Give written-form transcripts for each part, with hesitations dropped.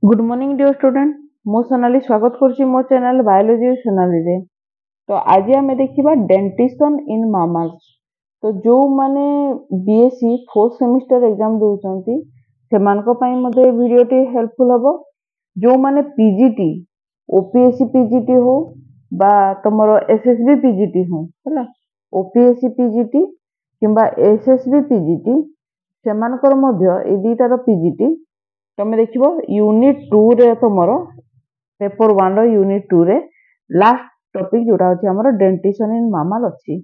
Good morning dear student मो सोनाली स्वागत करुच्ची मो चैनल बायोलॉजी सोनाली रे। तो आज आम देखा डेंटिशन इन मामल्स। तो जो माने बीएससी फोर्थ सेमिस्टर एग्जाम दउचंती से वीडियोटी हेल्पफुल हम। जो माने पीजीटी ओपीएससी पीजीटी हो बा तुमर एसएसबी पीजीटी हो है ओपीएससी पीजीटी किंबा एसएसबी पीजीटी से दुईटार पीजीटी तुम देख यूनिट 2 रे तुम पेपर 1 यूनिट 2 रे लास्ट टॉपिक जोटा अछि हमर डेंटिशन इन मामल अछि।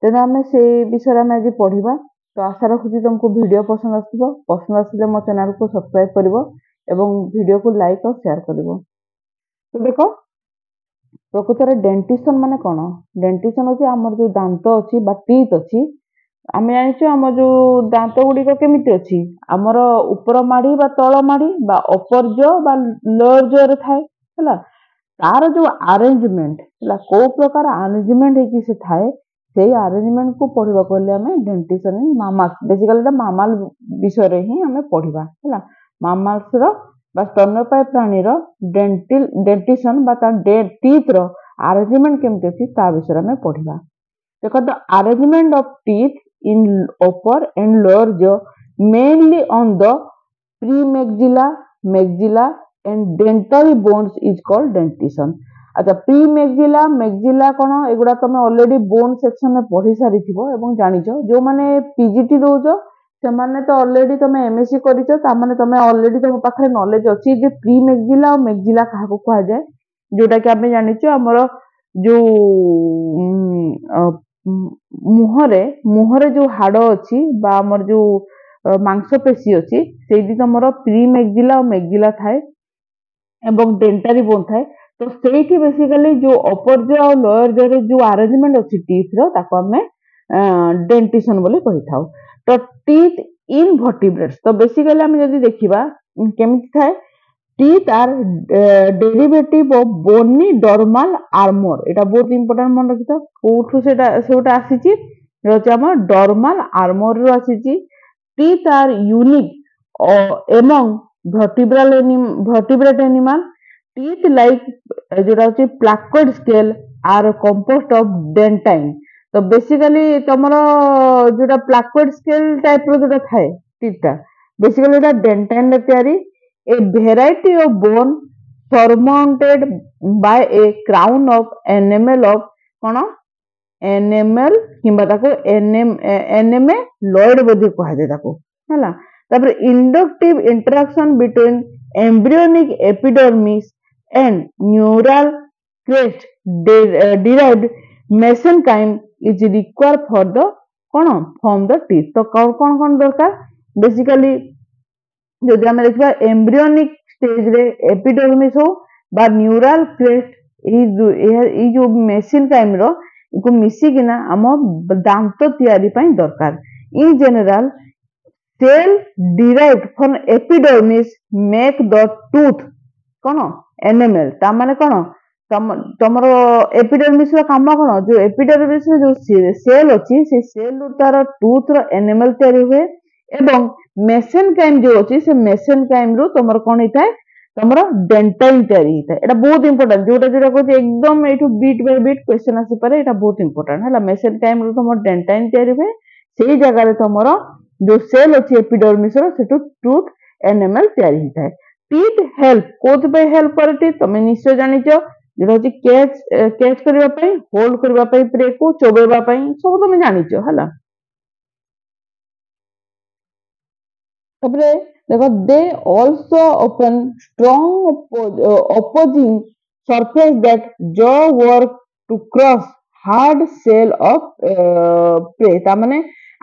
तेना हमें से विषय में आज पढ़िबा। तो आशा रखुची तुमको वीडियो पसंद आसीबो। पसंद आसिले मो चैनल को सब्सक्राइब करिवो एवं वीडियो को लाइक और शेयर करिवो। तो देखो प्रकृत रे डेंटिशन माने कोन? डेंटिशन अछि हमर जो दांत अछि बा टीथ अछि। आम जानी आम जो दांत गुड़िक केमिति अच्छी आमर ऊपर माड़ी बा तल माड़ी बा अपर जो बा लोअर जो थाए है तार जो अरेंजमेंट है को प्रकार अरेंजमेंट है से थाए से अरेंजमेंट को पढ़ा कहले आम डेंटिशन इन मामल्स। बेसिकली मामल विषय रे ही आम पढ़ा है मामल्स बा स्तन्यपायी प्राणी डेंटिशन बा टीथ रो अरेंजमेंट केमिति अछि ता विषय में पढ़ा। देखो the arrangement of teeth in upper and lower jaw mainly on the premaxilla, maxilla and dentary bones is called dentition। अच्छा प्रीमैक्सिला मैक्सिला कौन एगुड़ा तुम ऑलरेडी बोन सेक्शन में पढ़ी सारी थी एवं जानिछ। जो माने पीजीटी दौच से माने तो ऑलरेडी तुम एमएससी करिछ तामाने तुम ऑलरेडी तुम पाखरे नॉलेज अछि जे प्रीमैक्सिला और मैक्सिला काहाको कहा जाए जोटा कि आमे जानिछ हमर जो मुहरे जो हाड़ अच्छी आमर जो मांसपेशी अच्छी से तुम प्रीमैक्सिला और मैक्सिला थाए एवं डेंटारी बोन थाए। तो से बेसिकली जो अपर जो और लोअर जो रे जो अरेंजमेंट अच्छी टीथ रो ताको हमें डेंटिशन बोली कहि थाउ। तो टीथ इन वर्टिब्रेट्स तो बेसिकली हम जदी देखिबा केमिति थाए teeth are derivative of bony dermal armour. एटा बहुत इंपोर्टेंट मन रखि तो कोठु सेटा आसीची रचे हम डर्माल आर्मर रो आसीची। Teeth are unique among vertebrate animal. Teeth like जोटा होची placoid scale are composed of dentine. तो बेसिकली तमरो जोटा प्लाकोइड स्केल टाइप रो जोटा थाए टीथटा बेसिकली एटा डेंटाइन रे तयारी। A variety of bone surmounted by a crown of enamel of कौन enamel किंबा ताको enameloid बोधी कहा जाए ताको हैला। तापर inductive interaction between embryonic epidermis and neural crest derived mesenchyme is required for the कौन form the teeth। तो कौन दरकार बेसिकली जदि आम देखा एम्ब्रियोनिक स्टेज रे एपिडर्मिस हो बा न्यूराल क्रेस्ट जो मेसेनकाइम रो को मिसिकिना आम दांत तैयारी पई दरकार। In general cell derived from epidermis make the tooth कौन एनामेल। ता माने कौन तमरो एपिडर्मिस रो काम कौन जो एपिडर्मिस रे जो सेल अछि से सेल तार टूथ रो एनामेल तैयारी हुए एवं मेसेनकाइम जो अछि से मेसेनकाइम रो तमर कोन हिताय तमर डेंटाइन तयारी हिताय। एटा बहुत इंपोर्टेंट जोटा कहै एकदम एठु बीट बाय बीट क्वेश्चन आसी पारे। एटा बहुत इंपोर्टेंट हैला मेसेनकाइम रो तमर डेंटाइन तयारी हुए सेही जगह रे तमर जो सेल अछि एपिडर्मिस रो सेटु टूथ एनामेल तयारी हिताय। टीथ हेल्प कोथ पे हेल्प करे टीथ तमे निश्चय जानिछ जेटा होची कैच करबा पई होल्ड करबा पई प्रे को चोबेबा पई सब तमे जानिछ हैला। देखो दे also open strong opposing surface that jaw work to cross hard shell of prey। ता माने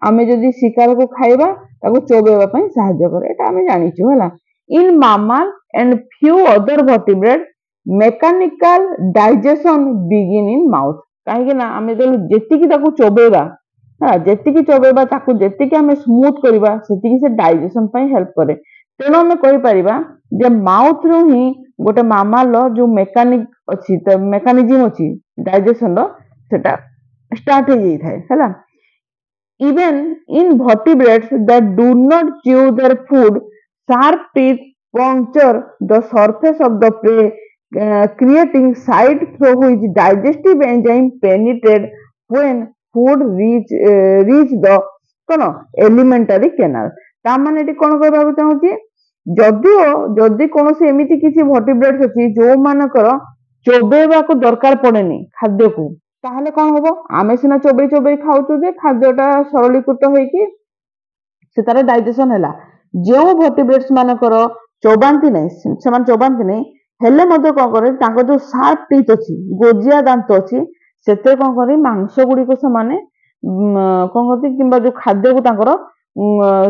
आमे जदी शिकार को खाइबा ताको चोबेबा पई सहायता करे एटा आमे जानिछु होला। इन mammal and few other vertebrate mechanical digestion begin in mouth। काहे कि ना आमे जेति कि ताको चोबेबा जेतिकी चोबेबा ताकू जेतिकी हमें स्मूथ करबा सेतिकी से डाइजेशन पई हेल्प करे। तेनो हमें कहि परिबा जे माउथ रो ही गोटे मामाल जो मेकानिक अछि त मेकानिज्म अछि डाइजेशन रो सेटा स्टार्ट हो जाई थाए हैला। Even in vertebrates that do not chew their food sharp teeth puncture the surface of the prey, creating site through which digestive enzyme penetrate when food reach the କଣ elementary canal। ତା ମାନେ ଏଠି କଣ କହିବାକୁ ଚାହୁଁଛି, ଯଦିଓ ଯଦି କୌଣସି ଏମିତି କିଛି ଭର୍ଟିବ୍ରେଟ୍ସ ଅଛି ଯୋଉମାନଙ୍କର ଚୋବେଇବାକୁ ଦରକାର ପଡେନି ଖାଦ୍ୟକୁ, ତାହେଲେ କଣ ହବ, ଆମେ ସିନା ଚୋବେଇ ଚୋବେଇ ଖାଉଛୁ ଯେ ଖାଦ୍ୟଟା ସରଳୀକୃତ ହେଇକି ସେ ତାର ଡାଇଜେସନ ହେଲା। ଯେଉଁ ଭର୍ଟିବ୍ରେଟ୍ସ ମାନଙ୍କର ଚୋବାନ୍ତି ନାହିଁ, ସେମାନେ ଚୋବାନ୍ତି ନାହିଁ, ହେଲେ ମଧ୍ୟ କଣ କରେ, ତାଙ୍କ ଯୋଉ ସାର୍ପ ଟିଥ୍ ଅଛି, ଗୋଜିଆ ଦାନ୍ତ ଅଛି, ସେଥିରେ କଣ କରେ ମାଂସ ଗୁଡ଼ିକୁ ସେମାନେ କଣ କରନ୍ତି, କିମ୍ବା ଯୋଉ ଖାଦ୍ୟକୁ ତାଙ୍କର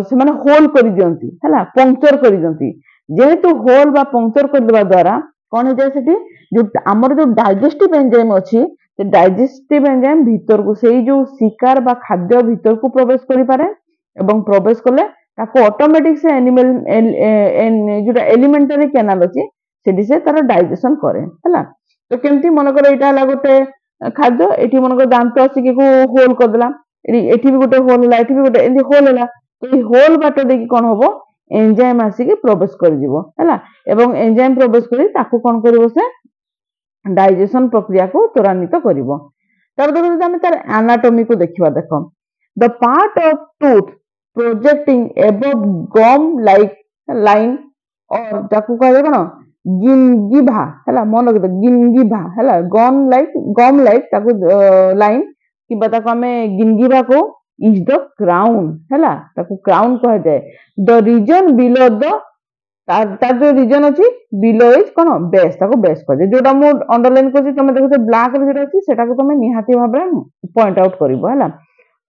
ସେମାନେ ହୋଲ କରିଦିଅନ୍ତି ହେଲା, ପଙ୍କ୍ଚର କରିଦିଅନ୍ତି। ଯେହେତୁ ହୋଲ ବା ପଙ୍କ୍ଚର କରିଦେବା ଦ୍ୱାରା କଣ ହେଇଯାଏ, ସେଠି ଯୋଉ ଆମର ଯୋଉ ଡାଇଜେଷ୍ଟିଭ ଏନଜାଇମ ଅଛି, ସେ ଡାଇଜେଷ୍ଟିଭ ଏନଜାଇମ ଭିତରକୁ ସେଇ ଯୋଉ ଶିକାର ବା ଖାଦ୍ୟ ଭିତରକୁ ପ୍ରବେଶ କରିପାରେ, ଏବଂ ପ୍ରବେଶ କଲେ ତାକୁ ଅଟୋମେଟିକ ସେ ଯୋଉଟା ଏଲିମେଣ୍ଟାରୀ କେନାଲ ଅଛି ସେଠି ସେ ତାର ଡାଇଜେସନ କରେ ହେଲା। ତ କେମିତି, ମନେକର ଏଇଟା ହେଲା ଗୋଟେ ଖାଦ୍ୟ, ଏଠି ମନେକର ଦାନ୍ତ ଆସିକି ହୋଲ କରିଦେଲା, ଏଠି ବି ଗୋଟେ ହୋଲ ହେଲା, ଏଠି ବି ଗୋଟେ ଏମିତି ହୋଲ ହେଲା, ଏଇ ହୋଲ ବାଟ ଦେଇକି କଣ ହବ, ଏନଜାଇମ ଆସିକି ପ୍ରବେଶ କରିଯିବ ହେଲା, ଏବଂ ଏନଜାଇମ ପ୍ରବେଶ କରି ତାକୁ କଣ କରିବ, ସେ ଡାଇଜେସନ ପ୍ରକ୍ରିୟାକୁ ତ୍ୱରାନ୍ୱିତ କରିବ। ତାପରେ ଦେଖ, ଯଦି ଆମେ ତାର ଆନାଟୋମିକୁ ଦେଖିବା, ଦେଖ, the part of tooth projecting above gum like line or ତାକୁ କୁହାଯାଏ କଣ, ଗିନଗିଭା ହେଲା, ମନେ ରଖିଥା, ଗିନଗିଭା ହେଲା, ଗମ୍ ଲାଇକ ତାକୁ ଲାଇନ, କିମ୍ବା ତାକୁ ଆମେ ଗିନଗିଭା କହୁ, ଇଜ ଦ କ୍ରାଉନ ହେଲା, ତାକୁ କ୍ରାଉନ କୁହାଯାଏ। ଦ ରିଜନ ବିଲୋ ଦ, ତାର ଯୋଉ ରିଜନ ଅଛି ବିଲୋ ଇଜ କଣ, ବେସ୍, ତାକୁ ବେସ୍ କୁହାଯାଏ। ଯୋଉଟା ମୁଁ ଅଣ୍ଡରଲାଇନ କରିଛି, ତମେ ଦେଖୁଛ ବ୍ଲାକ ରେ ଯୋଉଟା ଅଛି ସେଟାକୁ ତମେ ନିହାତି ଭାବରେ ପଏଣ୍ଟ ଆଉଟ କରିବ ହେଲା।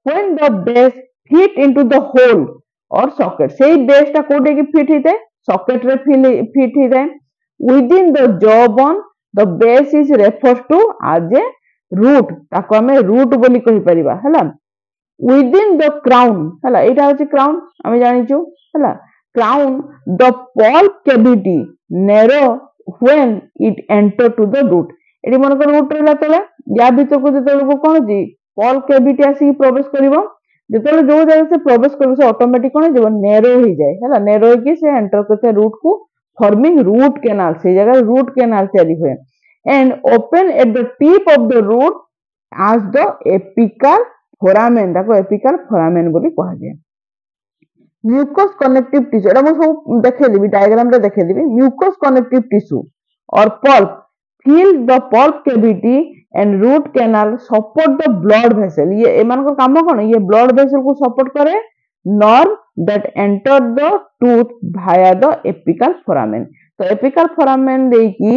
when the base fit into the hole or socket, ସେଇ ବେସ୍ ଟା କୋଉଠି ଫିଟ୍ ହେଇଥାଏ, ସକେଟ ରେ ଫିଟ୍ ହେଇଥାଏ। within the jawbone the base is refers to as a root, ତାକୁ ଆମେ root ବୋଲି କହିପାରିବା ହେଲା। within the crown ହେଲା, ଏଇଟା ହଉଛି crown, ଆମେ ଜାଣିଛୁ ହେଲା। crown the pulp cavity narrow when it enter to the root, ଏଠି ମନେକର root ରହିଲା ତଳେ, ୟା ଭିତରକୁ ଯେତେବେଳକୁ କଣ ଅଛି, ପଲ୍ପ କ୍ୟାଭିଟି ଆସିକି ପ୍ରବେଶ କରିବ, ଯେତେବେଳେ ଯୋଉ ଜାଗାରେ ସେ ପ୍ରବେଶ କରିବ ସେ ଅଟୋମେଟିକ କଣ ହେଇଯିବ, ନେରୋ ହେଇଯାଏ ହେଲା, ନେରୋ ହେଇକି ସେ ଏଣ୍ଟର କରିଥାଏ ରୁଟ୍ କୁ, ଫର୍ମିଂ ରୁଟ୍ କେନାଲ, ସେଇ ଜାଗାରେ ରୁଟ୍ କେନାଲ ତିଆରି ହୁଏ। and open at the tip of the root as the apical foramen, ତାକୁ apical foramen ବୋଲି କୁହାଯାଏ। mucous connective tissue, ଏଟା ମୁଁ ସବୁ ଦେଖେଇଦେବି, ଡାଇଗ୍ରାମ ରେ ଦେଖେଇଦେବି। mucous connective tissue or pulp fill the pulp cavity and root canal support the blood vessel, ये एमानक काम कौन, ये blood vessel को support करे, nerve that enter the tooth via the apical foramen। तो apical foramen देकी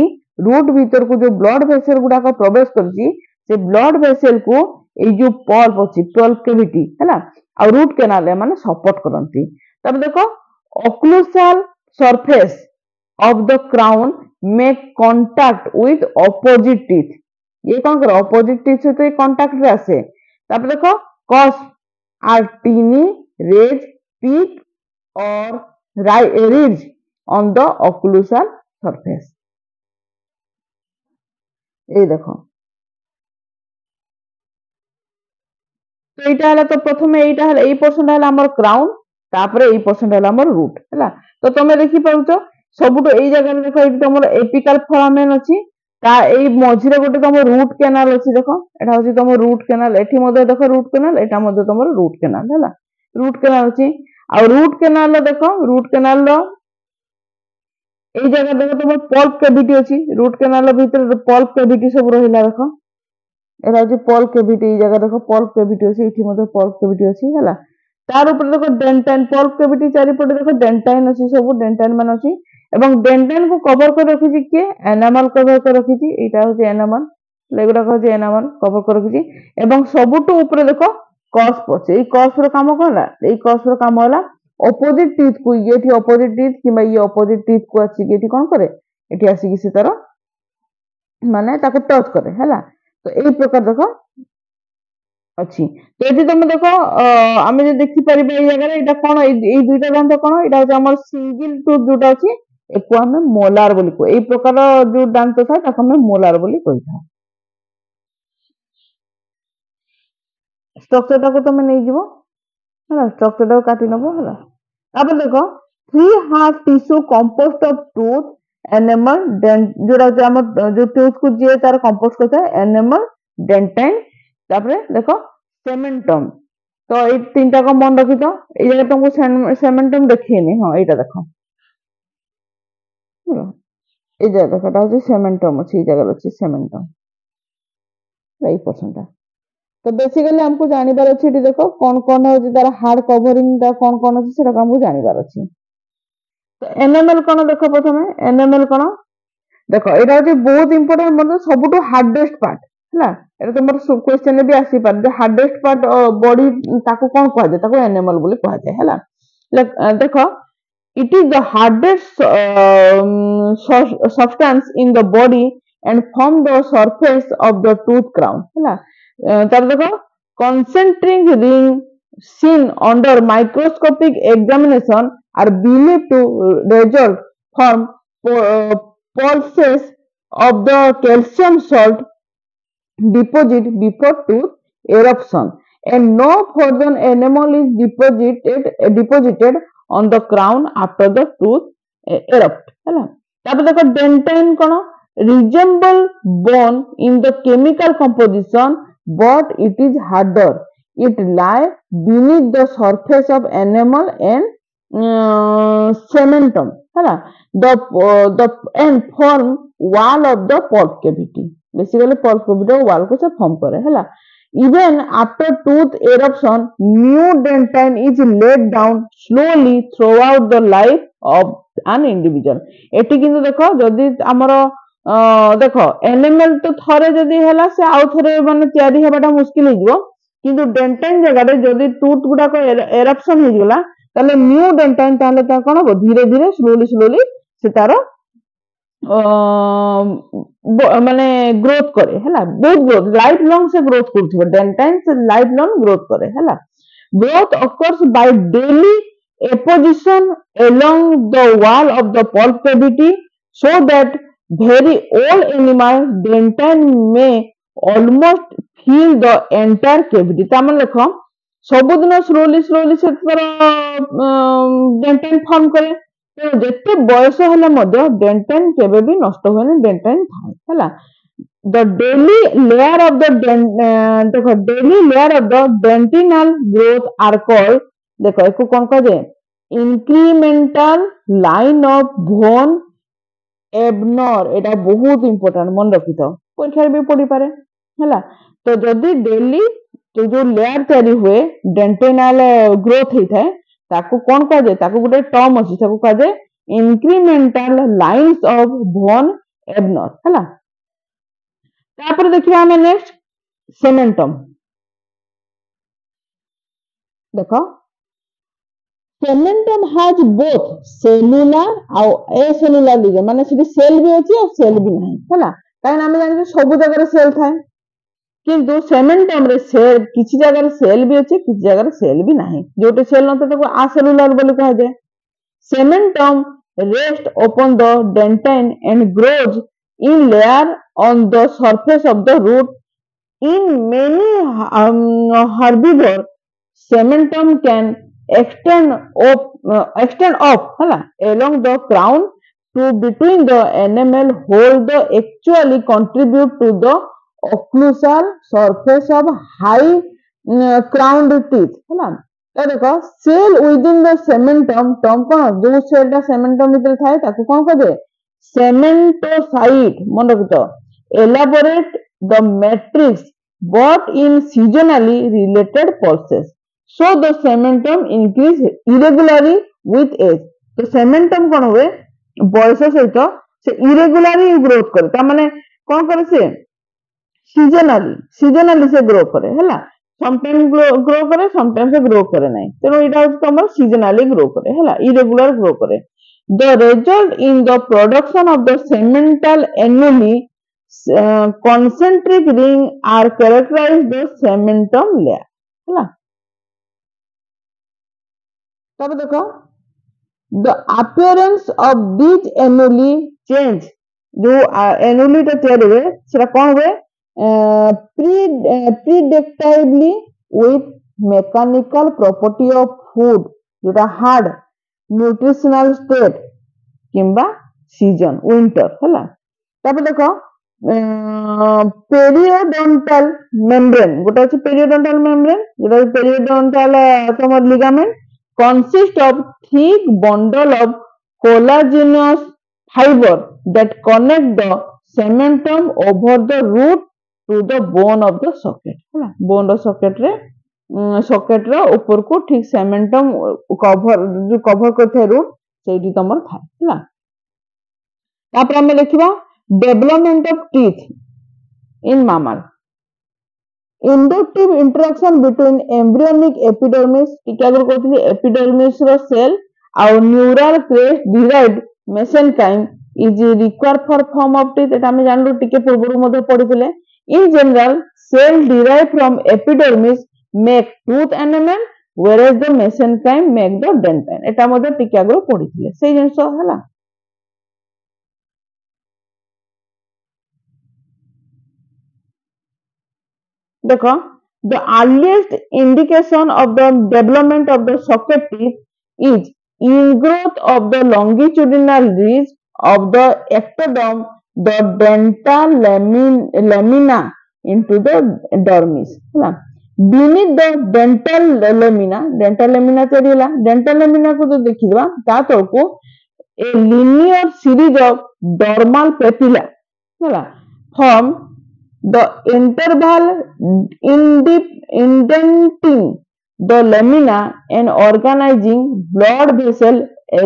root भीतर को जो blood vessel गुड़ा का प्रवेश करची, से blood vessel को ये जो pulp अछि, pulp cavity हैला, और root canal एमाने support करंती। तब देखो occlusal surface of the crown make contact with opposite teeth, ये कौन कर, ऑपोजिट टीथ से तो ये कांटेक्ट रे आसे। तापर देखो cusps are tiny raised peak और ridge on the occlusal surface, ये देखो। तो एटा हला, तो प्रथमे एटा हला, एई पोर्शन हला हमर क्राउन, तापर एई पोर्शन हला हमर रूट हला। तो तमे देखि पाउछो सबुटो एई जगह रे देखो, एटी तमर एपिकल फोरामेन अछि, ता एई मझिरे गोटे तमर रूट कैनाल अछि, देखो एटा होछि तमर रूट कैनाल, एठी मध्ये देखो रूट कैनाल, एटा मध्ये तमर रूट कैनाल हला, रूट कैनाल अछि। आ रूट कैनाल रे देखो, रूट कैनाल रो एई जगह देखो तमर पल्प कैविटी अछि, रूट कैनाल भीतर पल्प कैविटी सब रहिला, देखो एटा होछि पल्प कैविटी, एई जगह देखो पल्प कैविटी अछि, एठी मध्ये पल्प कैविटी अछि हला। तार ऊपर देखो डेंटाइन, पल्प कैविटी चारि पटे देखो डेंटाइन अछि, सब डेंटाइन मान अछि, এবং ডেন্টাইন को कवर कर रखिछि के एनामल कवर कर रखिछि, एटा होछि एनामल, लेगुडा होछि एनामल कवर कर रखिछि। এবং सबुटो ऊपर देखो कॉस्प अछि, एई कॉस्प रो काम कोन होला, एई कॉस्प रो काम होला ऑपोजिट टीथ को, एठी ऑपोजिट टीथ किबा ये ऑपोजिट टीथ को अछि कि एठी कोन करे, एठी आसी कि से तारो माने ताको टच करे हला। तो एई प्रकार देखो अछि। तो एठी तमे देखो आमे जे देखि परिबे एई जगह रे एटा कोन, एई दुइटा दांत कोन, एटा होछि हमर सिंगल टूथ जोटा अछि, एको आमे मोलार बोली को, एई प्रकार जो दांत था ताको आमे मोलार बोली कहिथा। स्ट्रक्चर टाको तमे नै जिवो हला, स्ट्रक्चर टाको काटि नबो हला। तापर देखो three half tissue compost of tooth enamel जोड़ा जो टूथ को जी तार कंपोस्ट करता है एनेमल डेंटाइन तापरे देखो सेमेंटम तो ये तीनटा को मन रखी तो ये जगह तुमको सेमेंटम देखिए हाँ यहाँ देखो ये जगह देखो हूँ सेमेंटम अच्छी जगह अच्छी सेमेंटम यही पर्सन तो बेसिकली हमको जानिबार अच्छी देखो कौन कौन है तार हार्ड कवरिंग कौन कौन अच्छी से हमको जानिबार अच्छी तो एनएमएल कौन देखो प्रथम एनएमएल कौन देखो यहाँ हूँ बहुत इंपोर्टेंट मतलब सबुठ हार्डेस्ट पार्ट है এটা তোমার क्वेश्चन भी आसी पार जे हार्डेस्ट पार्ट बॉडी ताको कौन कह जाए ताको एनिमल बोली कह जाए है देखो it is the hardest substance in the body and form the surface of the tooth crown है तार देखो concentric ring seen under microscopic examination are believed to result from pulses of the calcium salt deposit before tooth eruption and no further enamel is deposited on the crown after the tooth erupt है तापर देखो dentine कौन resemble bone in the chemical composition but it is harder it lie beneath the surface of enamel and cementum है the and form wall of the pulp cavity basically pulp cavity wall को से form करे है even after tooth eruption new dentine is laid down slowly through out the life of an individual eighty किंतु देखो जदि हमर देखो animal तो थरे जदि हैला से आउ थरे माने तयारी हेबाटा मुश्किल हिजो किंतु डेंटाइन जगह रे जदि टूथ गुडा को एरप्शन हो गेला ताले न्यू डेंटाइन ताले ता कोन हो धीरे धीरे स्लोली से तारो माने ग्रोथ करे है बहुत ग्रोथ लाइफ लॉन्ग से ग्रोथ करथिबो डेंटाइन से लाइफ लॉन्ग ग्रोथ करे है growth occurs by daily apposition along the wall of the pulp cavity so that very old animal dentine may almost fill the entire cavity ता मन देखो सबुदिन slowly से dentine form करे जिते बयस डेंटाइन केबे भी नष्ट हुए डेंटाइन थाए है the daily layer of the देखो daily layer of the dentinal growth are called देखो इसको कौन कह जाए incremental line of bone एबनर एटा बहुत इंपोर्टेंट मन रखी था परीक्षा भी पढ़ी पारे है तो जदि डेली तो जो लेयर तैयारी हुए डेंटिनाल ग्रोथ होता है ताको कौन कह जाए ताको गोटे टर्म अछि ताको कह जाए इंक्रीमेंटल लाइंस ऑफ बोन एबनर है तापर देखिए हमें नेक्स्ट सेमेंटम देखो सेमेंटम हैज बोथ सेलुलर और एसेलुलर लिगेंड माने सिटी सेल भी अछि और सेल भी नहीं है काहे हम जानि सब जगह सेल थाए किंतु सेमेंटम रे सेल किछि जगह सेल भी अछि किछि जगह सेल भी नहीं जोटे सेल नते ताको आसेलुलर बोली कह जाए सेमेंटम rest upon the dentine and grows in layer on the surface of the root in many herbivore cementum can extend off along the crown to between the enamel hole the actually contribute to the occlusal surface of high crowned teeth है देखो cell within the सेमेंटम term कौन जो सेलटा सेमेंटम भीतर थाए ताको कौन कहे cementocyte मन रखतो elaborate the matrix but in seasonally related pulses so the cementum increase irregularly with age तो सेमेंटम कौन हुए बयस सहित से इरेगुलरली ग्रोथ करे ता माने कौन करे से सीजनली से ग्रो करे है समटाइम ग्रो करे समटाइम से ग्रो करे नहीं तेणु यहाँ हूँ तुम सीजनली ग्रो करे है इरेगुलर ग्रो करे the result in the production of the cemental annually concentric ring are characterized the cementum layer है तब देखो the appearance of these annuli change जो एनुअली टा तैयारी हुए सेटा कौन हुए predictably with mechanical property of food जोटा हार्ड न्यूट्रिशनल स्टेट किंबा सीजन विंटर है। तापर देख पेरियोडोंटल मेम्ब्रेन गोटे अच्छे पेरियोडोंटल मेम्ब्रेन जो पेरियोडोंटल तुम ligament consist of thick bundle of collagenous fibre that connect the cementum over the root to the bone of the socket है। Bone socket रे सॉकेट रो ऊपर को ठीक सेमेंटम कवर जो कवर करथे रूट सेठी तमर थाए है। तापर हमें देखिबा development of teeth in mammal inductive interaction between embryonic epidermis टिका गुर कहथि एपिडर्मिस रो सेल और neural crest derived mesenchyme is required for form of teeth एटा हम जानलु टिके पूर्व मध्ये पढिथिले। In general cell derived from epidermis make tooth enamel whereas the mesenchyme make the dentine एटा मध्ये टिके गुर पढिथिले सेही जिंस हला। देखो the earliest indication of the development of the socket teeth is ingrowth of the longitudinal ridge of the ectoderm the dental lamina into the dermis है। beneath the dental lamina चढ़ीला dental lamina को तो देखिबा ता तो को a linear series of dermal papilla है form the interval indenting the lamina and organizing blood vessel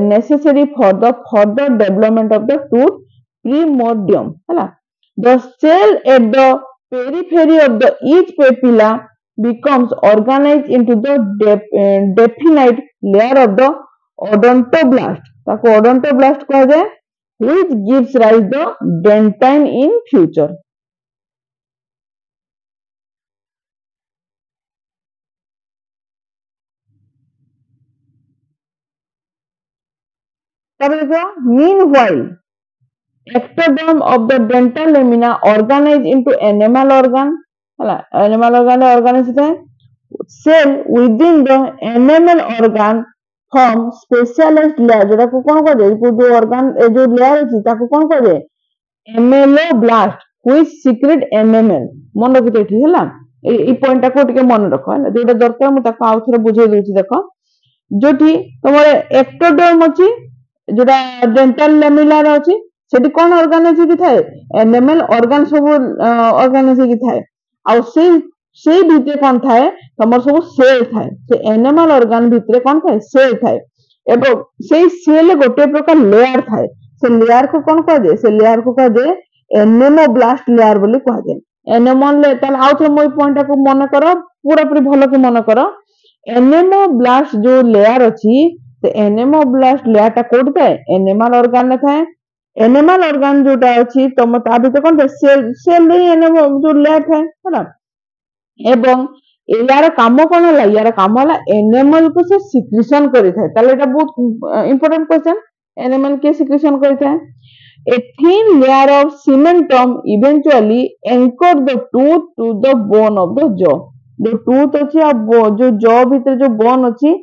necessary for the further development of the tooth primordium है। the cell at the periphery of the each papilla becomes organized into the definite layer of the odontoblast ताको odontoblast कहा जाए which gives rise the dentine in future। meanwhile ectoderm of the dental lamina organized into enamel organ enamel organ organized है cell within the enamel organ form specialized layer जोटा को कौन कह जाए जो organ जो layer अछि ताको कौन कह जाए ameloblast which secrete enamel मन रखते ठीक है ए पॉइंट को टिके मन रखो है जोटा दरकार मु ताको आउ थरे बुझाई देउची देखो जोठी तमरे ectoderm अछि जोटा डेंटल लेमिनार अछि सेठी कोन ऑर्गन अछि कि थाए एनामेल ऑर्गन सब ऑर्गन अछि कि थाए आ से भितरे कोन थाए तमर सब सेल थाए से एनामेल ऑर्गन भितरे कोन थाए सेल थाए एबो से सेल गोटे प्रकार लेयर थाए से लेयर को कोन कह दे से लेयर को कह दे एनेमोब्लास्ट लेयर बोली कह दे एनेमल ले तल आउ थो मोय पॉइंट को मन करो पूरा पूरी भलो के मन करो एनेमोब्लास्ट जो लेयर अछि तो एनेमोब्लास्ट लेयर टा कोड थाए एनेमल ऑर्गन ने थाए एनिमल ऑर्गन जोटा अछि तम ता भितर कोन सेल रे एनिमल जो लेयर थाए है एवं यार काम कोन हला यार काम हला एनिमल को से सिक्रीशन करि थाए ताले एटा बहुत इंपोर्टेंट क्वेश्चन एनिमल के सिक्रीशन करि थाए a thin layer of cementum eventually anchor the tooth to the bone of the jaw जो टूथ अछि आ जो जॉ भीतर जो बोन अछि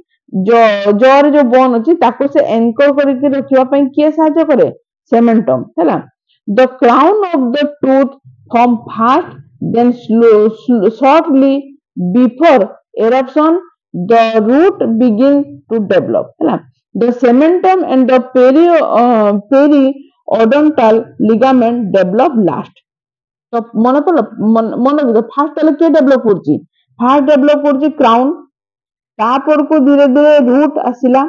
जॉ रे जो बोन अछि ताको से एंकर करि के रखिबा पई के सहायता करे cementum है the crown of the tooth form fast then shortly before eruption the root begin to develop है the cementum and the periodontal ligament develop last तो मन मन फास्ट तले के डेवलप करछि फास्ट डेवलप करछि क्राउन तापर को धीरे धीरे रूट आसिला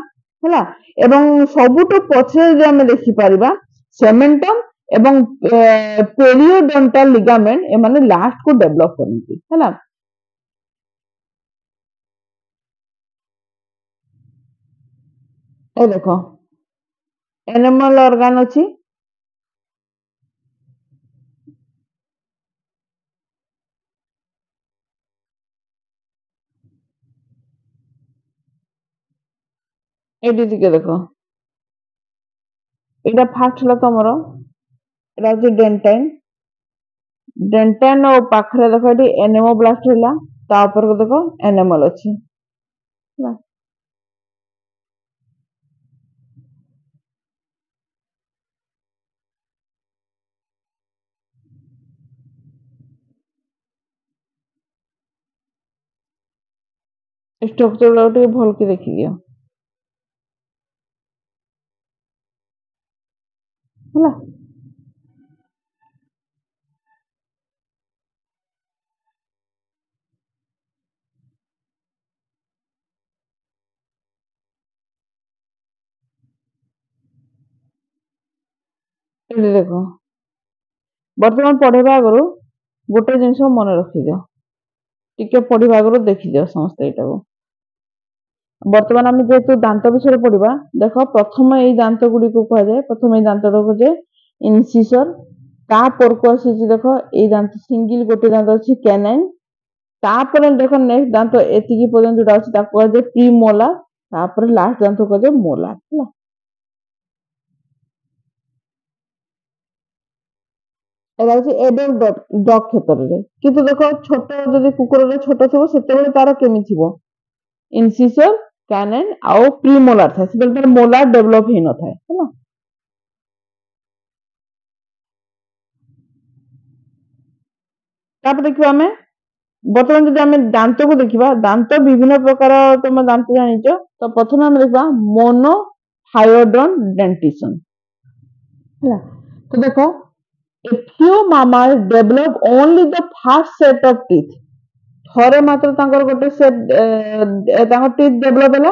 हैला एवं सबुठ पछे जे हम देखि परिबा सेमेंटम एवं पेरियोडोंटल लिगामेंट ए माने लास्ट को डेवलप करनती हैला ए देखो एनिमल ऑर्गन अछि एडी दिके देखो एटा फास्ट हला तमरो एटा जे डेंटाइन और पाखरे देखो एटी एनेमोब्लास्ट हला ता ऊपर को देखो एनिमल अछि स्ट्रक्चर गुड़ा टिके भल के देखि दियो ହେଲା। ଏଠି ଦେଖ ବର୍ତ୍ତମାନ ପଢେଇବା ଆଗରୁ ଗୋଟେ ଜିନିଷ ମନେ ରଖିଦିଅ, ଟିକେ ପଢିବା ଆଗରୁ ଦେଖିଦିଅ ସମସ୍ତେ ଏଇଟାକୁ। ବର୍ତ୍ତମାନ ଆମେ ଯେହେତୁ ଦାନ୍ତ ବିଷୟରେ ପଢିବା, ଦେଖ ପ୍ରଥମେ ଏଇ ଦାନ୍ତ ଗୁଡିକୁ କୁହାଯାଏ, ପ୍ରଥମେ ଏଇ ଦାନ୍ତଟାକୁ କୁହାଯାଏ ଇନସିସର। ତାପରକୁ ଆସିଛି ଦେଖ ଏଇ ଦାନ୍ତ ସିଙ୍ଗିଲ ଗୋଟେ ଦାନ୍ତ ଅଛି କ୍ୟାନାଇନ୍। ତାପରେ ଦେଖ ନେକ୍ସଟ ଦାନ୍ତ ଏତିକି ପର୍ଯ୍ୟନ୍ତ ଯୋଉଟା ଅଛି ତାକୁ କୁହାଯାଏ ପ୍ରିମୋଲାର। ତାପରେ ଲାଷ୍ଟ ଦାନ୍ତ କୁହାଯାଏ ମୋଲାର ହେଲା। ଏଇଟା ହଉଛି ଏଡଲ୍ଟ ଡଗ କ୍ଷେତ୍ରରେ। କିନ୍ତୁ ଦେଖ ଛୋଟ ଯଦି କୁକୁରର ଛୋଟ ଥିବ ସେତେବେଳେ ତାର କେମିତି ଥିବ, ଇନସିସର, କ୍ୟାନାଇନ୍ ଆଉ ପ୍ରିମୋଲାର ଥାଏ, ସେତେବେଳେ ତାର ମୋଲାର ଡେଭଲପ ହେଇନଥାଏ ହେଲା। ତାପରେ ଦେଖିବା ଆମେ ବର୍ତ୍ତମାନ ଯଦି ଆମେ ଦାନ୍ତକୁ ଦେଖିବା, ଦାନ୍ତ ବିଭିନ୍ନ ପ୍ରକାର ତମ ଦାନ୍ତ ଜାଣିଛ। ତ ପ୍ରଥମେ ଆମେ ଦେଖିବା ମୋନୋହାୟୋଡନ ଡେଣ୍ଟିସନ ହେଲା। ତ ଦେଖ a few mammals develop only the first set of teeth। ଥରେ ମାତ୍ର ତାଙ୍କର ଗୋଟେ ସେଟ୍ ତାଙ୍କ ଟିଥ୍ ଡେଭଲପ ହେଲା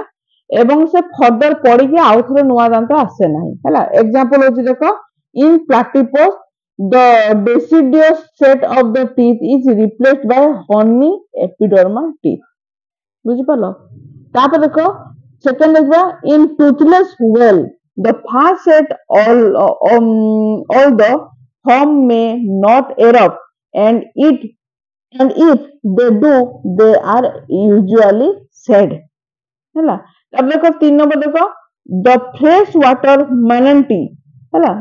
ଏବଂ ସେ ଫର୍ଦର ପଡିକି ଆଉ ଥରେ ନୂଆ ଦାନ୍ତ ଆସେ ନାହିଁ ହେଲା। ଏକ୍ସାମ୍ପଲ ହଉଛି ଦେଖ in platypus the deciduous set of the teeth is replaced by honey epidermal teeth। ବୁଝିପାରିଲ। ତାପରେ ଦେଖ ସେକେଣ୍ଡ ଦେଖିବା in toothless whale the first set all the form may not erupt and if they do they are usually shed ହେଲା। ତାପରେ ଦେଖ 3 number ଦେଖ the fresh water manatee ହେଲା।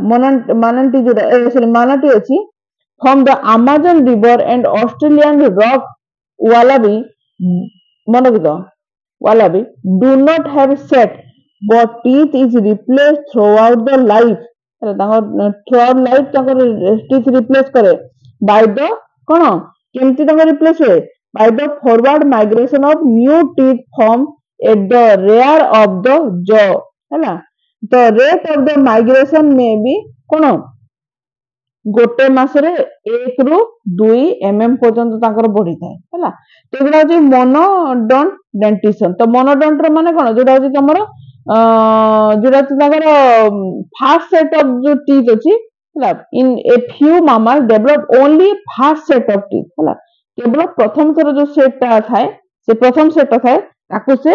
manatee ଯୋଉଟା ସରି manatee ଅଛି from the Amazon river and Australian rock wallaby ମନେ ରଖିଦ wallaby do not have set but teeth is replaced throughout the life ହେଲା। ତାଙ୍କ throughout life ତାଙ୍କର teeth replace करे by the କଣ କେମିତି ତାଙ୍କ replace ହୁଏ by the forward migration of new teeth formed at the rear of the jaw ହେଲା। the rate of the migration may be କଣ ଗୋଟେ ମାସରେ 1 ରୁ 2 mm ପର୍ଯ୍ୟନ୍ତ ତାଙ୍କର ବଢିଥାଏ ହେଲା। ତ ଏଗୁଡା ହଉଛି ମୋନୋଡଣ୍ଟ ଡେଣ୍ଟିସନ। ତ ମୋନୋଡଣ୍ଟ ର ମାନେ କଣ ଯୋଉଟା ହଉଛି ତମର ଯୋଉଟା ହଉଛି ତାଙ୍କର ଫାର୍ଷ୍ଟ ସେଟ୍ ଅଫ ଯୋଉ ଟିଥ୍ ଅଛି ହେଲା। in a few mammals develop only first set of teeth ହେଲା। କେବଳ ପ୍ରଥମ ଥର ଯୋଉ ସେଟ୍ଟା ଥାଏ ସେ ପ୍ରଥମ ସେଟ୍ଟା ଥାଏ ତାକୁ ସେ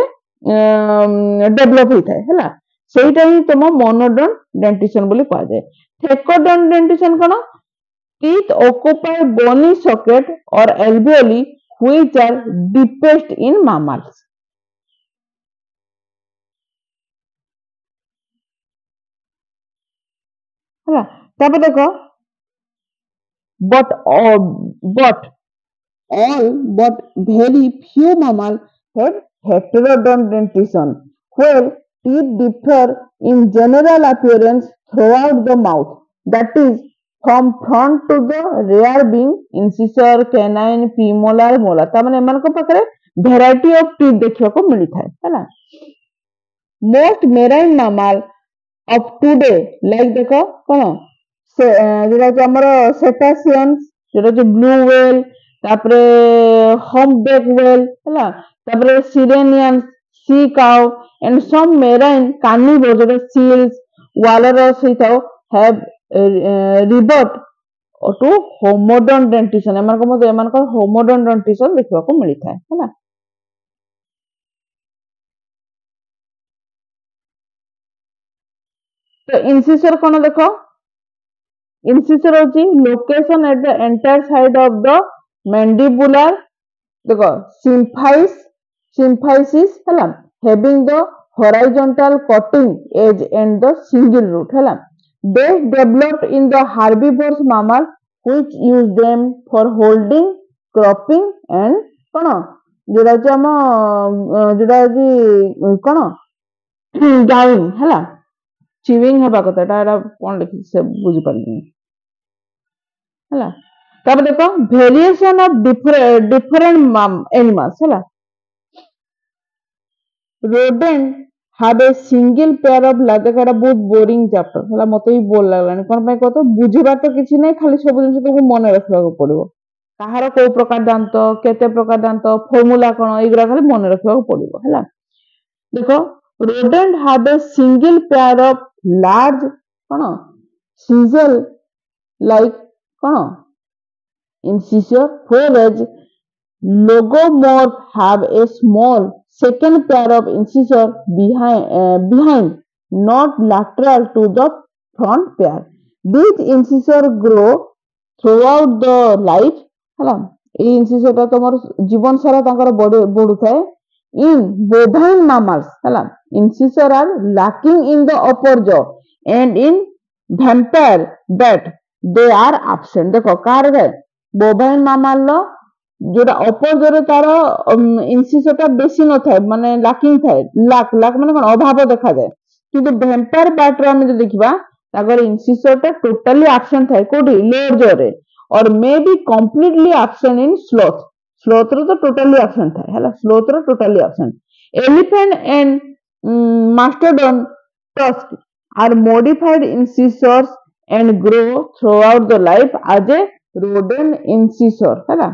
ଡେଭଲପ ହେଇଥାଏ ହେଲା। ସେଇଟା ହିଁ ତମ ମୋନୋଡଣ୍ଟ ଡେଣ୍ଟିସନ ବୋଲି କୁହାଯାଏ। ଥେକୋଡଣ୍ଟ ଡେଣ୍ଟିସନ କଣ teeth occupy bony socket or alveoli which are deepest in mammals ହେଲା। ତାପରେ ଦେଖ but all but very few mammals have heterodont dentition where teeth differ in general appearance throughout the mouth, that is from front to the rear being incisor, canine, premolar, molar। ତା ମାନେ ଏମାନଙ୍କ ପାଖରେ variety of teeth ଦେଖିବାକୁ ମିଳିଥାଏ ହେଲା। most marine mammal of today like ଦେଖ କଣ ଯୋଉଟା ହଉଛି ଆମର cetaceans, ଯୋଉଟା ହଉଛି blue whale, ତାପରେ humpback whale ହେଲା। ତାପରେ sirenians, sea cow and some marine carnivores ଯୋଉଟା seals, walrus ହେଇଥାଉ have revert to homodont dentition। ଏମାନଙ୍କର homodont dentition ଦେଖିବାକୁ ମିଳିଥାଏ ହେଲା। ତ ଇନସିସର କଣ ଦେଖ ଇନସିସର ହଉଛି location at the entire side of the mandibular ଦେଖ symphysis ହେଲା having the horizontal cutting edge and the single root ହେଲା। Best developed in the herbivorous mammal which use them for holding, cropping and କଣ ଯୋଉଟା ହଉଛି ଆମ ଯୋଉଟା ହଉଛି କଣ ଗାଇଂ ହେଲା। ଚିୱିଂ ହେବା କଥା ଏଟା କଣ ଲେଖିଛି ସେ ବୁଝିପାରିଲିନି ହେଲା। ତାପରେ ଦେଖ ଭେରିଏସନ ଅଫ ଡିଫରେଣ୍ଟ ଆନିମାଲ୍ସ ହେଲା। rodent have a single pair of ଦେଖ ଏଟା ବହୁତ ବୋରିଂ ଚାପ୍ଟର ହେଲା ମତେ ବି ବୋର ଲାଗଲାନି କଣ ପାଇଁ କହ ତ ବୁଝିବାର ତ କିଛି ନାହିଁ ଖାଲି ସବୁ ଜିନିଷ ତମକୁ ମନେ ରଖିବାକୁ ପଡିବ କାହାର କୋଉ ପ୍ରକାର ଦାନ୍ତ କେତେ ପ୍ରକାର ଦାନ୍ତ ଫର୍ମୁଲା କଣ ଏଇଗୁଡା ଖାଲି ମନେ ରଖିବାକୁ ପଡିବ ହେଲା ଦେଖ rodent have a single pair of large କଣ chisel like କଣ incisor whereas logomorph have a small second pair of incisor behind not lateral to the front pair. These incisors grow throughout the life ହେଲା ଏଇ incisor ଟା ତମର ଜୀବନ ସାରା ତାଙ୍କର ବଢୁଥାଏ in bovine mammals ହେଲା incisor are lacking in the upper jaw and in vampire bat they are absent ଦେଖ କାହାର bovine mammal ର जोटा अपर जोरे तार इनसिसर टा बेसी न थाए माने लैकिंग थाए लाक माने कोन अभाव देखा जाए किंतु वेम्पायर बैट रे हम जो देखिबा तागर इनसिसर टा टोटली एब्सेंट थाए कोडी लोअर जोरे और may be completely absent in sloth रो तो टोटली एब्सेंट थाए हला स्लोथ रो totally absent elephant and mastodon tusk are modified incisors and grow throughout the life as a rodent incisor हला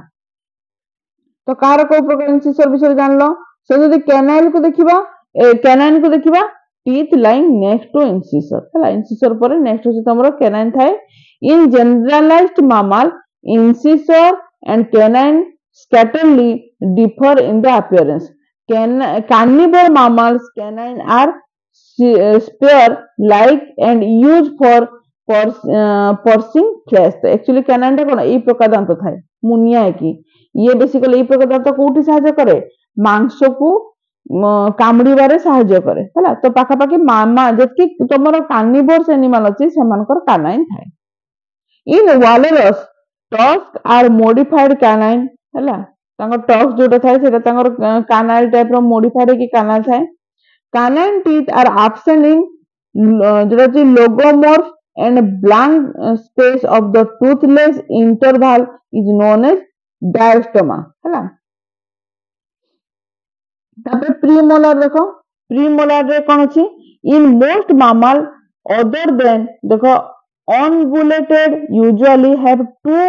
तो कार को प्रकार इनसिसर विषय जानलो से जदी कैनाइल को देखिबा टीथ लाइन नेक्स्ट टू इनसिसर हला इनसिसर पर नेक्स्ट होची तमरो कैनाइन थाए इन generalised mammal incisor and canine scatterly differ in the appearance carnivore mammals canine are spear like and used for pursing flesh actually canine टा कोन ई प्रकार दांत थाए मुनिया है कि ये बेसिकली प्रकार दांत कोठी सहायता करे मांस को कामड़ीबारे सहायता करे हैला तो पाखा पाखी मामा जति तमरो कार्निवोरस एनिमल अछि सेमानकर कानाइन थाए इन वालेरस टस्क आर मॉडिफाइड कानाइन हैला तांगर टस्क जोटा थाए सेटा तांगर कानाइल टाइप रो मॉडिफाइड की कानाइल थाए कानाइन टीथ आर एब्सेंट इन जोटा जे लोगोमोर्फ and blank space of the toothless interval is known as diastema हैला तापर प्रीमोलार देखो प्रीमोलार रे कोन अछि in most mammal other than देखो ungulated usually have two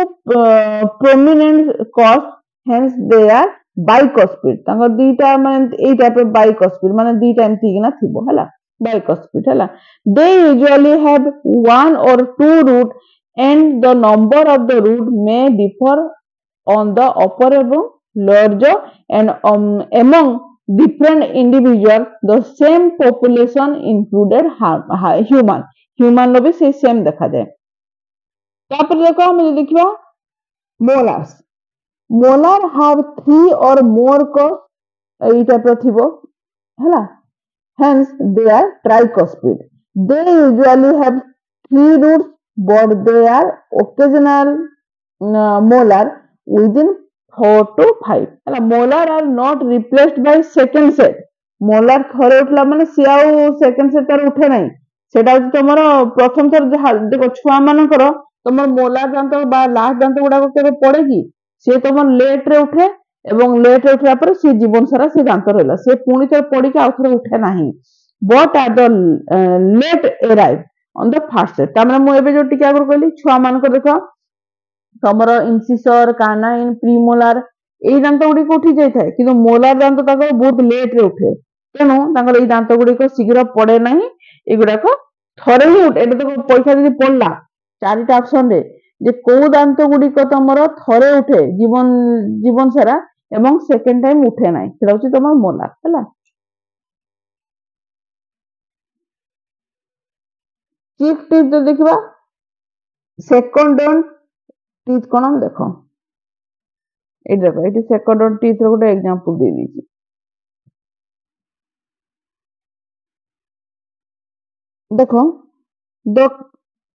prominent cusps hence they are bicuspid तांगर दीटा माने ए type bicuspid माने दीटा एमती कि ना थिबो हैला bicuspid हैला they usually have one or two root and the number of the root may differ on the upper এবং lower jaw and among different individual the same population included human रो भी से सेम देखा जाए तापर देखो हम देखिबा molar have three or more cusps एई टाइप रो थिबो हैला hence they are tricuspid they usually have three roots but they are occasional molar within 4 to 5 ହେଲା molar are not replaced by second set molar थरे उठला माने सियाउ second set तार उठे नाही सेटा तमरो प्रथम थर देखो छुआ मानकर तमर मोलार दांत बा लास्ट दांत गुडा केबे पड़े कि से तमर लेट रे उठे एवं लेट रे उठला पर से जीवन सारा से दांत रहला से पुणी थर पड़ी के आउथरे उठे नाही but at the late arrive on the first set तामने मु एबे जो टिके आगर कहली छुआ मानकर देखो तमरो इनसिसर कानाइन प्रीमोलार एई दांत गुडी उठी जाय थाए किंतु मोलार दांत ताको बहुत लेट रे उठे तेनु तांगर एई दांत गुडी को शीघ्र पड़े नाही एगुडा को थरे ही उठे एबे देखो पैसा जदी पड़ला चारिटा ऑप्शन रे जे को दांत गुडी को तमरो थरे उठे जीवन सारा एवं सेकंड टाइम उठे नाही सेटा होची तमर मोलार हला चीक टीथ जो देखिबा सेकंड टीथ कोन देखो ए देखो एटी सेकंड टीथ रो गोटे एग्जांपल दे दीची देखो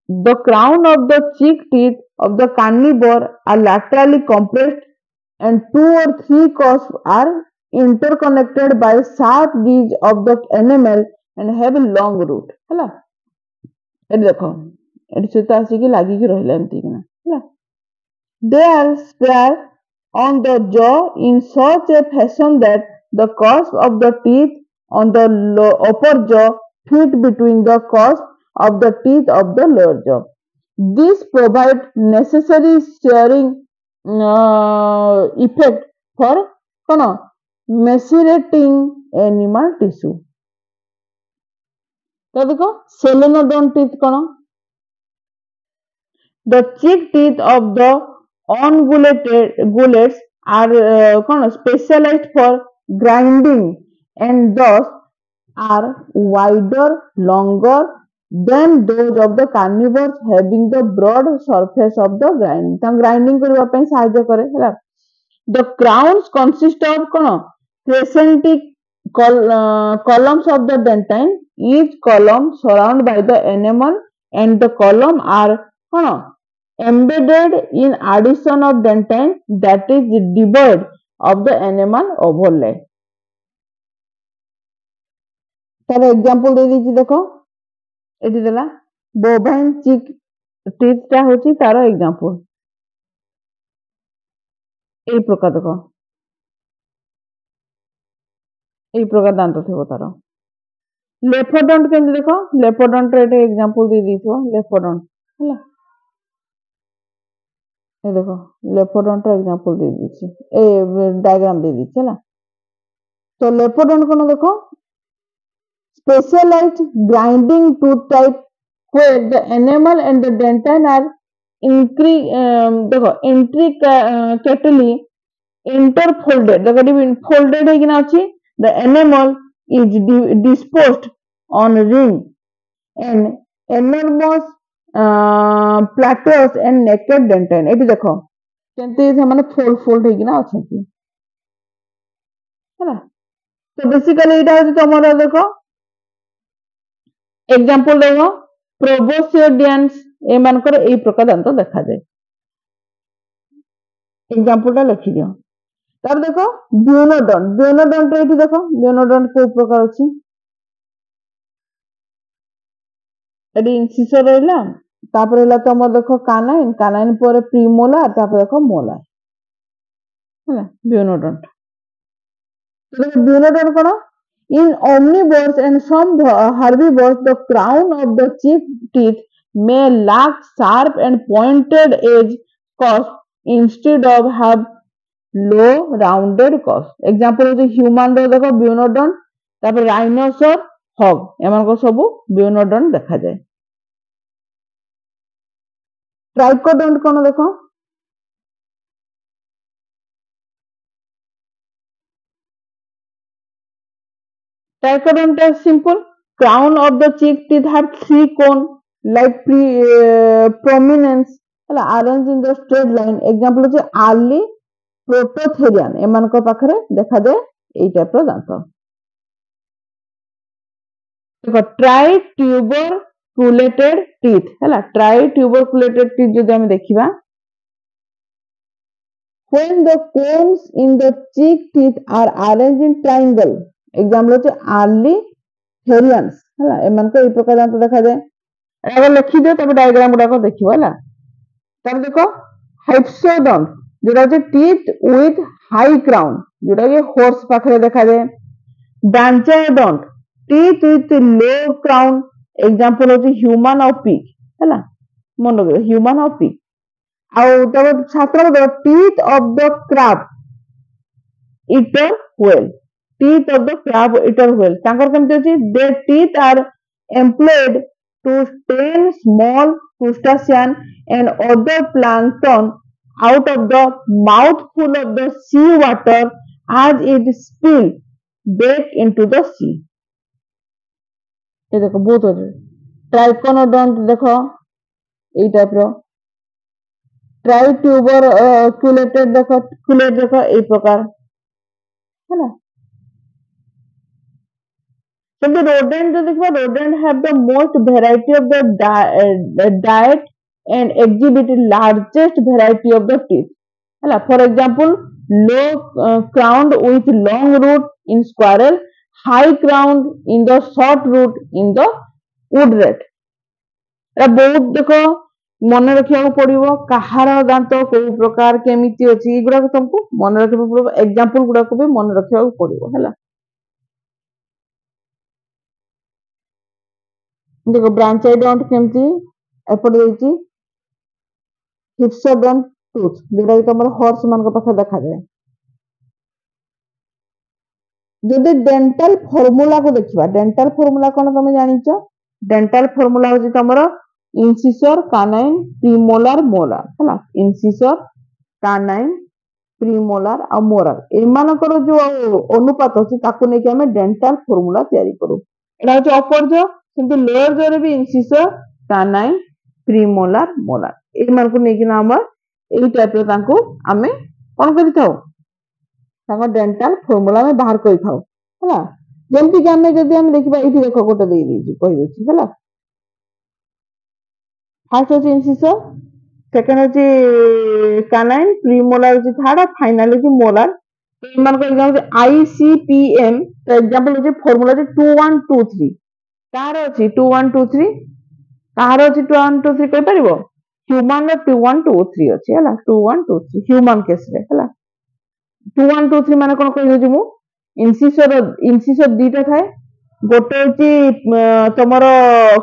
the crown of the cheek teeth of the carnivore are laterally compressed and 2 or 3 cusps are interconnected by sharp ridge of the enamel and have a long root हला ए देखो eighty सेता आसी कि लागी कि रहला एमती कि ना हला they are spread on the jaw in such a fashion that the cusp of the teeth on the upper jaw fit between the cusp of the teeth of the lower jaw. This provides necessary shearing effect for कौन macerating animal tissue. तो देखो सेलेनोडोन teeth कौन the cheek teeth of the ungulates are specialized for grinding and thus are wider, longer than those of the carnivores having the broad surface of the grind. grinding करबा ପାଇଁ ସାହାଯ୍ୟ करे ହେଲା. The crowns consist of crescentic columns of the dentine. Each column surrounded by the enamel and the column are embedded in addition of dentine that is devoid of the enamel overlay. तार example दे दीजिए देखो eighty देला bovine चिक teeth टा होची तार example ए प्रकार देखो ए प्रकार दांत थेबो तार लेफोडोंट केन देखो लेफोडोंट रे एग्जांपल दे दीथो लेफोडोंट हला ए देखो लेफोडोंट रे एग्जांपल दे दीची ए डायग्राम दे दीची हला तो लेफोडोंट कोन देखो specialized grinding tooth type where the enamel and the dentine are intricately interfolded. Folded the enamel is disposed on ring and enormous plateaus and naked dentine. Eighty देखो केंते से माने फोल्ड हेगिना अछंती हैला तो बेसिकली एटा होची तमरा देखो एग्जांपल देखो प्रोबोसियोडियंस ए मानकर ए प्रकार दांत देखा जाए एग्जांपल टा लिखि दियो तार देखो ब्यूनोडोंट एठी देखो ब्यूनोडोंट को प्रकार अछि एडी इंसिसर रहला तापर रहला तम देखो कानाइन पर प्रीमोलार तापर देखो मोलार हैला ब्यूनोडोंट तो bunodont cone in omnivores and some herbivores the crown of the cheek teeth may lack sharp and pointed edge cusp instead of have low rounded cusp example is human रो देखो bunodont तापर राइनोसर hog एमान को सब bunodont देखा जाए ट्राइकोडोंट कोन देखो Trichodont is simple. Crown of the cheek teeth have three cone like prominence arranged in the straight line. Example is early prototherian. एमान को पाखरे देखा दे एई टाइप रो दांत. देखो trituberculated teeth हैला trituberculated teeth जो हम देखिबा when the cones in the cheek teeth are arranged in triangle. Example होचे अर्ली हेरियंस हला एमन को ए प्रकार दांत देखा जाए एगो लिखि दे तब डायग्राम गुडा को देखिबो हला तब देखो हाइप्सोडोंट जोटा जे टीथ विथ हाई क्राउन जोटा के हॉर्स पाखरे देखा जाए brachydont teeth with low crown example होचे ह्यूमन ऑफ पिग हला मन लगे ह्यूमन ऑफ पिग आ तब छात्र teeth of the crab eater whale teeth of the crab eater whale तांकर केमते अछि their teeth are employed to stain small crustacean and other plankton out of the mouthful of the sea water as it spill back into the sea ये देखो बहुत है ट्राइकोनोडोंट देखो ए type रो ट्राइट्यूबरक्युलेटेड देखो क्युलेट देखो ए प्रकार है ना So the rodent have the most variety of the diet and exhibit largest variety of the teeth. For example, low crowned with long root in squirrel, high crowned in the short root in the wood rat. बहुत देखो मन रखा पड़ो कहार दांत कौ प्रकार केमिति अछि गुडा तुमको मन रखा पड़ो एग्जांपल गुडा को भी मन रखा पड़ो है देखो ब्रांचाइडोंट केमती एपट देछि हिप्सोडोंट टूथ जेटा कि तमर हॉर्स मान को पाखे देखा जाए जदि डेंटल फॉर्मूला को देखिबा डेंटल फॉर्मूला कोन तमे जानिछ डेंटल फॉर्मूला होछि तमर इंसिसर कानाइन प्रीमोलार मोलार हला इंसिसर कानाइन प्रीमोलार आ मोलार एमानकर जो अनुपात अछि ताकू नै कि हमें डेंटल फॉर्मूला तयारी करू एटा होछि अपर जो किंतु लोअर जो रे भी इंसिसर कानाइन प्रीमोलार मोलार ए मान को नै कि ना हम एई टाइप रो ताकू हमें कोन करि थाओ ताको डेंटल फॉर्मूला में बाहर करि थाओ हला जेमति कि हमें जदि हम देखिबा एठी देखो गोटे देई दी कहि दोछि हला फर्स्ट होछि इंसिसर सेकंड होछि कानाइन प्रीमोलार होछि थर्ड और फाइनल होछि मोलार तो मान को एग्जांपल आईसीपीएम तो एग्जांपल होछि फॉर्मूला होछि 2123 कार होछि 2123 कार होछि 2123 कहि परिबो ह्यूमन रो 2123 अछि हला 2123 ह्यूमन केस रे हला 2123 माने कोन कहि दोछि मु इंसिसर दीटा थाए गोटे होछि तमरो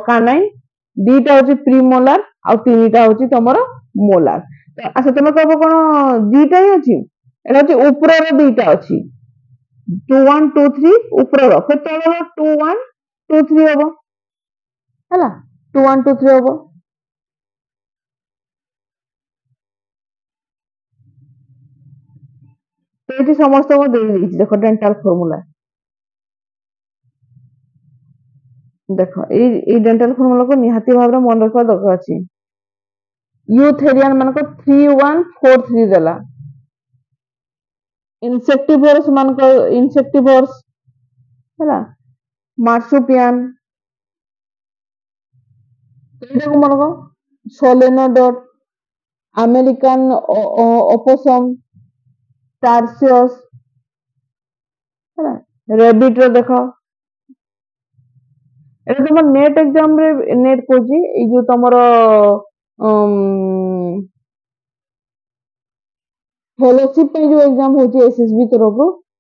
कानाइन दीटा होछि प्रीमोलार आ तीनटा होछि तमरो मोलार अच्छा तमे कहबो कोन दीटा ही अछि एटा होछि ऊपर रो दीटा अछि 2123 ऊपर रो फिर तले रो 2123 होबो हला 2123 होबो तो एठी समस्त को देई दैछि देखो डेंटल फार्मूला देखो ए डेंटल फार्मूला को निहाती भाबरे मन रखवा दरकार अछि यूथेरियन मान को 3143 देला इंसेक्टिवोर्स मान को इंसेक्टिवोर्स हैला मार्सुपियन एटा को मन को सोलेनोडोट अमेरिकन ओपोसम टार्सियस हैला रेबिट रो देखो एटा तुम नेट एग्जाम रे नेट कोजी ए जो तमरो फेलोशिप पे जो एग्जाम होची एसएसबी तरफ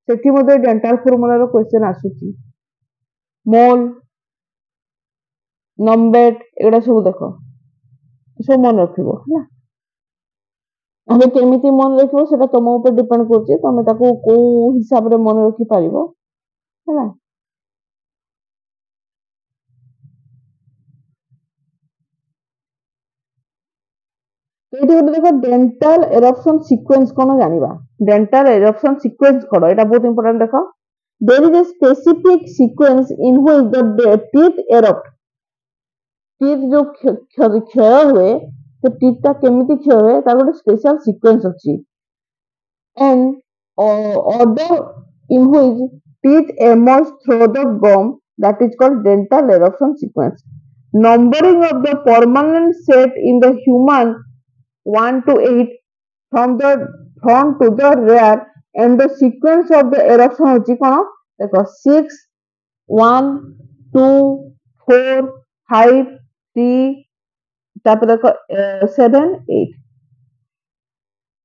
सेठी मध्ये डेंटल फार्मूला रो क्वेश्चन आसुची मोल नंबेट एडा सब देखो सब मन रखिबो हैला हमें केमिति मन रखिबो सेटा तुम ऊपर डिपेंड करछि तमे ताको को हिसाब रे मन रखि पारिबो हैला एठी गोटे देखो डेंटल एरप्शन सीक्वेंस कोन जानिबा डेंटल एरप्शन सीक्वेंस कोन एटा बहुत इंपोर्टेंट देखो there is a specific sequence in which the teeth erupt teeth जो क्षय हुए तो teeth ता केमिति क्षय हुए तार गोटे स्पेशल सीक्वेंस अछि and order in which teeth emerge through the gum that is called dental eruption sequence numbering of the permanent set in the human 1 to 8 from the front to the rear and the sequence of the eruption होची कोन देखो 6 1 2 4 5 3 तापर देखो 7 8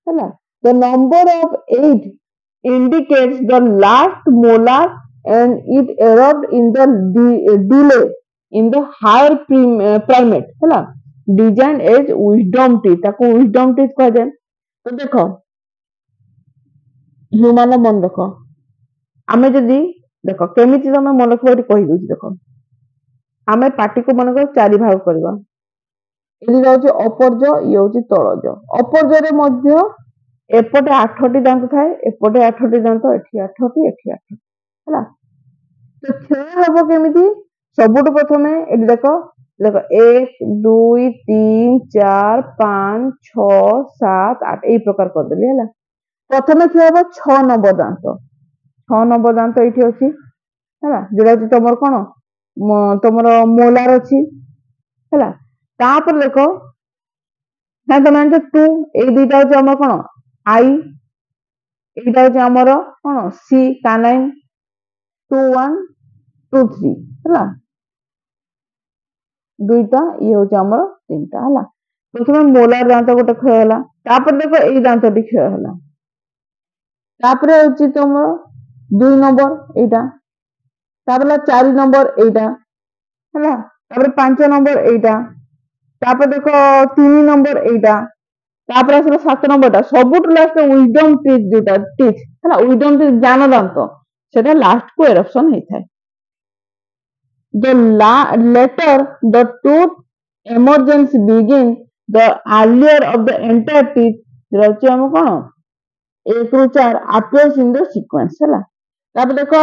हैला the number of 8 indicates the last molar and it erupt in the delay in the higher primate हैला design as wisdom teeth ताको wisdom teeth कह दे तो देखो ह्यूमन मन रखो आमे जदी देखो केमिति तमे मन रखो एटी कहि दोछि देखो आमे पार्टी को मन कर चारि भाग करबा एली रहउछि अपर जो ये होछि तळ जो अपर जो रे मध्य एपटे 8टी दांत थाए एपटे 8टी दांत एठी 8टी हैला तो क्षय हबो केमिति सबुट प्रथमे एटी देखो देखो 1 2 3 4 5 6 7 8 ए प्रकार कर देली हैला प्रथमे कि हबो 6 नंबर दांत एठी अछि हैला जेला कि तमर कोन तमर मोलार अछि हैला तापर देखो ना तमे जान 2 ए दुईटा अछि हमर कोन आई एटा अछि हमर कोन सी कानाइन 2 1 2 3 हैला दुईटा ये होची हमर तीनटा हला प्रथमे मोलार दांत गोटे क्षय हला तापर देखो एई दांतटी क्षय हला तापर होची तमर 2 नंबर एटा तापर 4 नंबर एटा हला ତାପରେ 5 ନମ୍ବର ଏଇଟା, ତାପରେ ଦେଖ 3 ନମ୍ବର ଏଇଟା, ତାପରେ ଆସିଲା 7 ନମ୍ବରଟା, ସବୁଠୁ ଲାଷ୍ଟ wisdom teeth ଯୋଉଟା teeth ହେଲା, wisdom teeth ଜ୍ଞାନ ଦାନ୍ତ, ସେଟା ଲାଷ୍ଟ କୁ eruption ହେଇଥାଏ। later the tooth emergence begin the earlier of the entire teeth ରହିଛି ଆମ କଣ 1 ରୁ 4 appears in the sequence ହେଲା। ତାପରେ ଦେଖ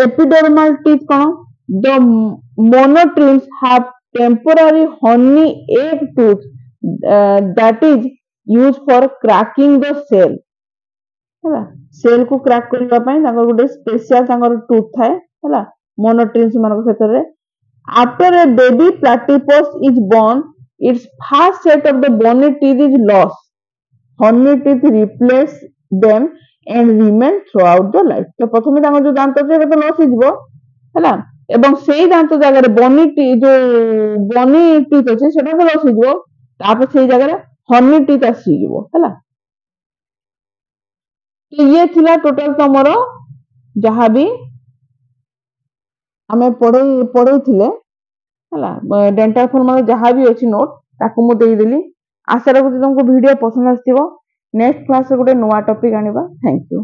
epidermal teeth କଣ, the monotremes have temporary horny egg tooth that is used for cracking the shell ହେଲା। Cell କୁ କ୍ରାକ୍ କରିବା ପାଇଁ ତାଙ୍କର ଗୋଟେ ସ୍ପେଶିଆଲ ତାଙ୍କର ଟୁଥ ଥାଏ ହେଲା, ମୋନୋଟ୍ରିମ୍ସ ମାନଙ୍କ କ୍ଷେତ୍ରରେ। after a baby platypus is born its first set of the bony teeth is lost, horny teeth replace them and remain throughout the life। ତ ପ୍ରଥମେ ତାଙ୍କର ଯୋଉ ଦାନ୍ତ ଅଛି ସେଟା ତ ଲସ୍ ହେଇଯିବ ହେଲା, ଏବଂ ସେଇ ଦାନ୍ତ ଜାଗାରେ ବନି ଟିଥ୍ ଅଛି ସେଟା ତ ଲସ୍ ହେଇଯିବ, ତାପରେ ସେଇ ଜାଗାରେ ହର୍ନି ଟିଥ୍ ଆସିଯିବ ହେଲା। ଇଏ ଥିଲା ଟୋଟାଲ ତମର ଯାହାବି ଆମେ ପଢେଇଥିଲେ ହେଲା, ଡେଣ୍ଟାଲ ଫର୍ମର ଯାହାବି ଅଛି ନୋଟ ତାକୁ ମୁଁ ଦେଇଦେଲି। ଆଶା ରଖୁଛି ତମକୁ ଭିଡିଓ ପସନ୍ଦ ଆସିଥିବ। ନେକ୍ସଟ କ୍ଲାସରେ ଗୋଟେ ନୂଆ ଟପିକ ଆଣିବା। Thank you.